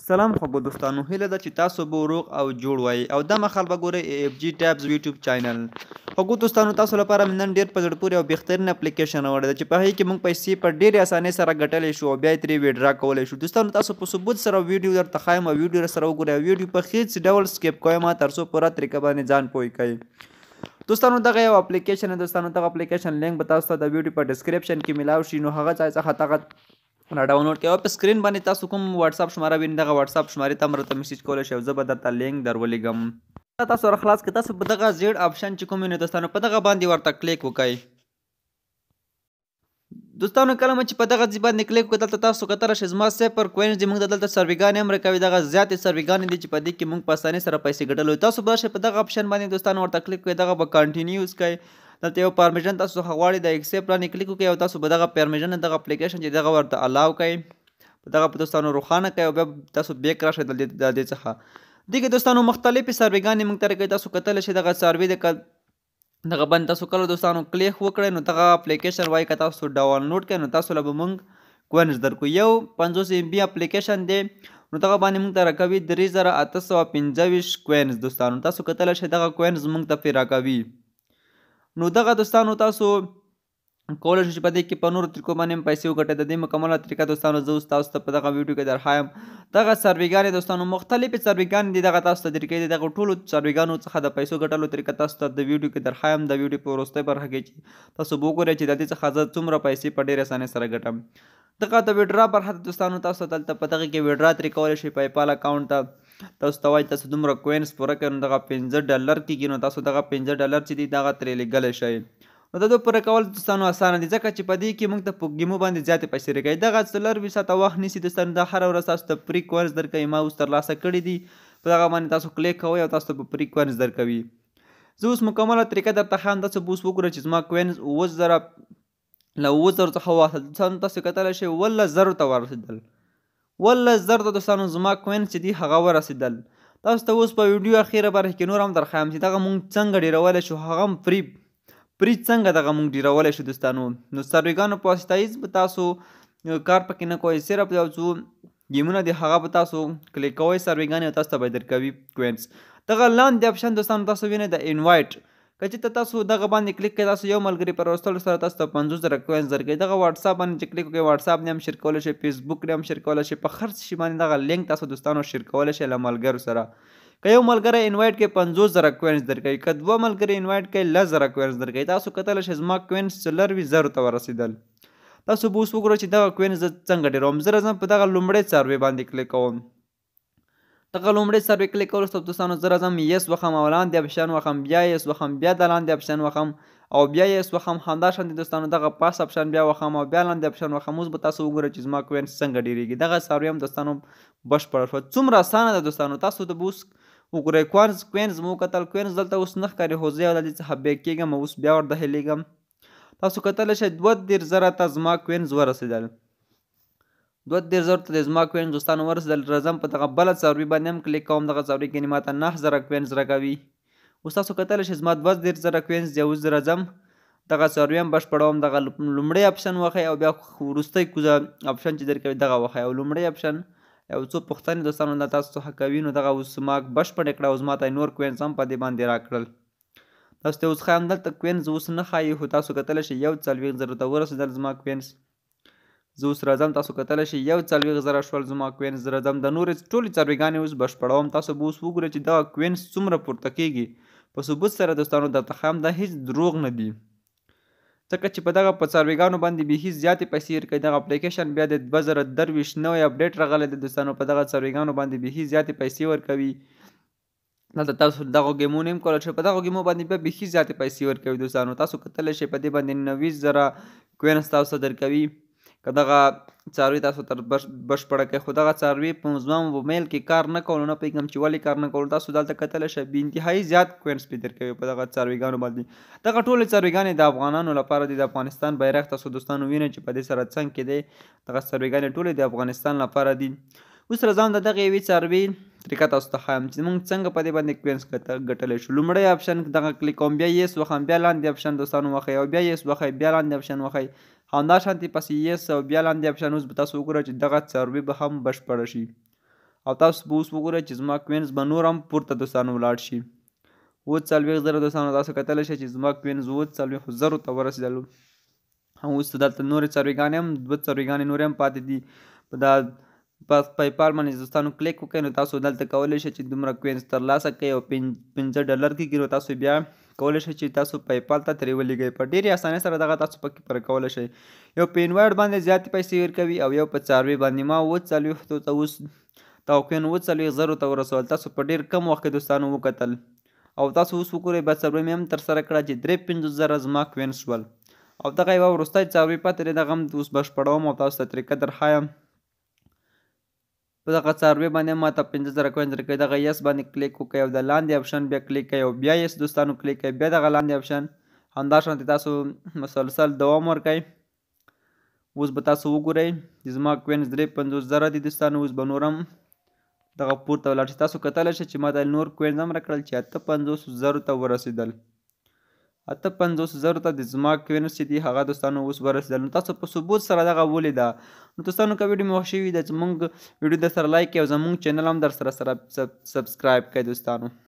سلام خوږو دوستانو، هیله ده چې تاسو به روغ او جوړ وای او دا مخال به ګورئ AFG ټابز یوټیوب چینل. خوږو دوستانو، تاسو لپاره مې نن ډېر په زړه پورې او بهترین اپلیکیشن راوړی ده چې په هغې کې موږ پیسې په ډېرې اسانۍ سره ګټلی شو او بیا یې ترې ویډرا کولی شو. دوستانو، تاسو په ثبوت سره ویډیو درته ښایم او ویډیو سره وګورئ او ویډیو په هېڅ ډول سکیپ کوئ مه تر څو پوره طریقه باندې ځان پوه کوئ. دوستانو، دغه یو اپلیکیشن دی. دوستانو، دغه اپلیکیشن لینک به تاسو ته د ویډیو په ډسکرپشن کې میلاو شي، نو هغه ځای څخه دغه را ډاونلوډ کړئ او په سکرین باندې تاسو کوم واتساپ شماره وینئ، دغه واتساپ شمارې ته هم راته میسیج کولی شئ او زه به درته لینک درولېږم. تاسو را خلاص کړئ، تاسو په دغه زیړ آپشن چې کوم وینئ دوستانو، په دغه باندې ورته کلیک وکړئ. دوستانو، کله مو چې په دغه ځای باندې کلیک وکړئ، دلته تاسو کتلی شئ زما 0 کوینز دي. موږ ته دلته سرویګانې هم راکوي، دغه زیاتې سرویګانې دي چې په دې کې موږ په اسانۍ سره پیسې ګټلی. تاسو به راشئ په دغه آپشن باندې دوستانو ورته کلیک کړئ، دغه به کانټینیوز کړئ. دلته یو پرمیشن تاسو څخه غواړي، د ایکسپټ باندې کلیک وکړئ او تاسو به دغه پرمیشن دغه اپلیکیشن چې دغه ورته الاو کړئ، په دغه په دوستانو روښانه کړئ او بیا تاسو بیک راشئ د دې څخه. دې کې دوستانو مختلفې سرویګانې موږ ته راکوي. تاسو کتلی شئ دغه سروې دغه باندې تاسو کله دوستانو کلیک وکړئ نو دغه اپلیکیشن وایي که تاسو ډاونلوډ کړئ نو تاسو له به موږ کوینز درکړو. یو 50 MB اپلیکیشن دی، نو دغه باندې موږ ته راکوي 3825 کوینز. دوستانو، تاسو کتلی شئ دغه کوینز موږ ته پرې راکوي. نو دغه دوستانو تاسو کولی شئ چې په دې کې په نورو طریقو باندې هم پیسې وګټئ. د دې مکمله طریقه دوستانو زه اوس تاسو ته په دغه ویډیو کې درښایم. دغه سرویګانې دوستانو مختلفې سرویګانې دي، دغه تاسو ته طریقې دي. دغه ټولو سرویګانو څخه د پیسو ګټلو طریقه تاسو ته د ویډیو کې درښایم. د ویډیو په وروستۍ برخه کې چې تاسو به وګورئ چې د دې څخه زه څومره پیسې په ډېرې اسانۍ سره ګټم. دغه د ویډرا برخه ته دوستانو تاسو دلته په دغه کې ویډرا ترې کولی شئ. پیپال اکاونټ ته تاسو ته وایي تاسو دومره کوینز پوره کړئ نو دغه $15 کېږي، نو تاسو دغه $15 چې دي دغه ترې لیږلی شئ. نو د دوی پوره کول دوستانو اسانه دي، ځکه چې په دې کې موږ ته په ګیمو باندې زیاتې پیسې راکوي. دغه 4 ساعته وخت نیسي دوستانو، دا هره ورځ تاسو ته فری کوینز درکوي. ما اوس ترلاسه کړي دي، په دغه باندې تاسو کلیک کوئ او تاسو ته په فری کوینز درکوي. زه اوس مکمله طریقه درته ښایم. تاسو به اوس وګورئ چې زما کوینز 7000 له 7000 څخه واخلل. دوستانو، تاسو کتلی شئ 11000 ته ورسېدل. 11000 ته دوستانو زما کوینز چې دي هغه ورسېدل. تاسو ته اوس په ویډیو اخیره برخه کې نور هم درښایم چې دغه موږ څنګه ډېرولی شو، هغه هم فری څنګه دغه موږ ډېرولی شو. دوستانو، نو سرویګانو په واسطه هېڅ به تاسو کار پکې نه کوئ، صرف یو څو ګیمونه دي هغه به تاسو کلیک کوئ سرویګانې او تاسو ته به درکوي کوینز. دغه لاندې اپشن دوستانو تاسو وینئ د انوایټ، که چېرته تاسو دغه باندې کلیک کړئ، تاسو یو ملګري په راوستلو سره تاسو ته 50000 کوینز درکوي. دغه واتساپ باندې چې کلیک وکړئ، واتساپ نه هم شیر کولی شئ، فیسبوک نه هم شیر کولی شئ، په هر شي باندې دغه لینک تاسو دوستانو شیر کولی شئ له ملګرو سره. که یو ملګری انوایټ کوي 50000 کوینز درکوي، که 2 ملګري انوایټ کوي 10000 کوینز درکوي. تاسو کتلی شئ زما کوینز 40000 ته ورسېدل. تاسو به اوس وګورئ چې دغه کوینز زه څنګه ډېروم. زه راځم په دغه لومړی سروې باندې کلیک کوم. دغه لومړی سروې کلیک کولو وروسته دوستانو زه راځم یس وخم او لاندې اپشن وخم، بیا یس وخم، بیا د لاندې اپشن وخم او بیا یس وخم. همداشانتې دوستانو دغه پاس اپشن بیا وخم او بیا لاندې اپشن وخم. اوس به تاسو وګورئ چې زما کوینز څنګه ډېرېږي. دغه سروې هم دوستانو بشپړه شوه. څومره اسانه ده دوستانو. تاسو ته به اوس وګورئ کوینز مو وکتل، کوینز دلته اوس نه ښکاري، خو زه د دې څخه بیک کېږم او اوس بیا ور داخلېږم. تاسو کتلی شئ 22000 ته زما کوینز ورسېدل. 22000 ته زما کوینز دوستانو ورسېدل. راځم په دغه بله څاروي باندې هم کلیک کوم. دغه څاروي کې ماته 9000 کوینز راکوي. اوس تاسو کتلی شئ زما 22000 کوینز دی. اوس راځم دغه څاروي هم بشپړوم. دغه لومړی اپشن وښئ او بیا وروستی کوزه اپشن چې درکوي دغه وښئ او لومړی اپشن یو څو پوښتنې دوستانو له تاسو څخه کوي، نو دغه اوس ما بشپړې کړه او زما ته نور کوینز هم په دې باندې راکړل. تاسو ته اوس ښایم دلته کوینز اوس نه ښایي، خو تاسو کتلی شئ 40,000 ته ورسېدل زما کوینز. زه اوس راځم، تاسو کتلی شئ 40,000 شول زما کوینز. زه راځم د نورې ټولې څارویګانې اوس بشپړوم. تاسو به اوس وګورئ چې دغه کوینز څومره پورته کېږي. په ثبوت سره دوستانو درته ښایم دا هېڅ دروغ نه دي، ځکه چې په دغه په څارویګانو باندې بیخي زیاتې پیسې ورکوي. دغه اپلیکیشن بیا د 2023 نوی اپډیټ راغلی دی دوستانو. په دغه څارویګانو باندې بیخي زیاتې پیسې ورکوي. دلته تاسو دغه ګیمونه هم کولی شئ. په دغه ګیمو باندې بیا بیخي زیاتې پیسې ورکوي دوستانو. تاسو کتلی شئ په دې باندې 90,000 کوینز تاسو ته درکوي که دغه څاروي تاسو تر بشپړه کوي. خو دغه څاروي په زما موبایل کې کار نه کولو، نه پوهېږم چې ولې کار نه کولو. تاسو دلته کتلی شئ بې انتهایي زیات کوینز پرې درکوي په دغه څارویګانو باندې. دغه ټولې څارویګانې د افغانانو لپاره دي. د افغانستان بیرغ تاسو دوستانو وینئ چې په دې سره څنګ کې دی. دغه څارویګانې ټولې د افغانستان لپاره دي. اوس راځم د دغه یوې څاروي طریقه تاسو ته ښایم چې موږ څنګه په دې باندې کوینز ګټلی شو. لومړی اپشن دغه کلیک کوم، بیا یس وښیم، بیا لاندې اپشن دوستانو وښئ او بیا یس وښئ، بیا لاندې اپشن وښئ. همداشانتې پسې یس او بیا لاندې اپشن. اوس به تاسو وګورئ چې دغه څاروي به هم بشپړه شي او تاسو به اوس وګورئ چې زما کوینز به نور هم پورته دوستانو ولاړ شي. 40,000 دوستانو تاسو کتلی شئ چې زما کوینز 40,000 ته ورسېدلو. اوس دلته نورې څارویګانې هم 2 څارویګانې نورې هم پاتې دي. په دا پیپال باندې دوستانو کلیک وکړئ نو تاسو دلته کولی شئ چې دومره کوینز ترلاسه کړئ او $15 کېږي نو تاسو بیا کولی شئ چې تاسو پیپال ته ترې ولېږئ. په ډېرې اسانۍ سره دغه تاسو پکې پر کولی شئ. یو په انوایډ باندې زیاتې پیسې ورکوي او یو په څاروي باندې. ما 40 ته اوس توقعاً 40,000 ته ورسول. تاسو په ډېر کم وخت کې دوستانو وکتل او تاسو اوس وګورئ بیا څاروي مې هم ترسره کړه چې 53,000 زما کوینز شول. او دغه یوه وروستی څاروي پاتې دی دغه هم اوس بشپړوم او تاسو ته طریقه درښایم. په دغه څاروي باندې ماته 50,000 کوینز راکوي. دغه یس باندې کلیک وکړئ او د لاندې اپشن بیا کلیک کړئ او بیا یس دوستانو کلیک کړئ. بیا دغه لاندې اپشن همداشانتې تاسو مسلسل دوام ورکوئ. اوس به تاسو وګورئ چې زما کوینز 53,000 دي دوستانو. اوس به نور هم دغه پورته ولاړ شي. تاسو کتلی شئ چې ما ته نور کوینز هم راکړل چې 58,000 ته ورسېدل. 58,000 ته د زما کوینز چې دي هغه دوستانو اوس ورسېدل. نو تاسو په ثبوت سره دغه ولیده. نو دوستانو که ویډیو مې خوښ شوي ده چې موږ ویډیو در سره لایک کړئ او زموږ چینل هم در سره سبسکرایب کړئ دوستانو.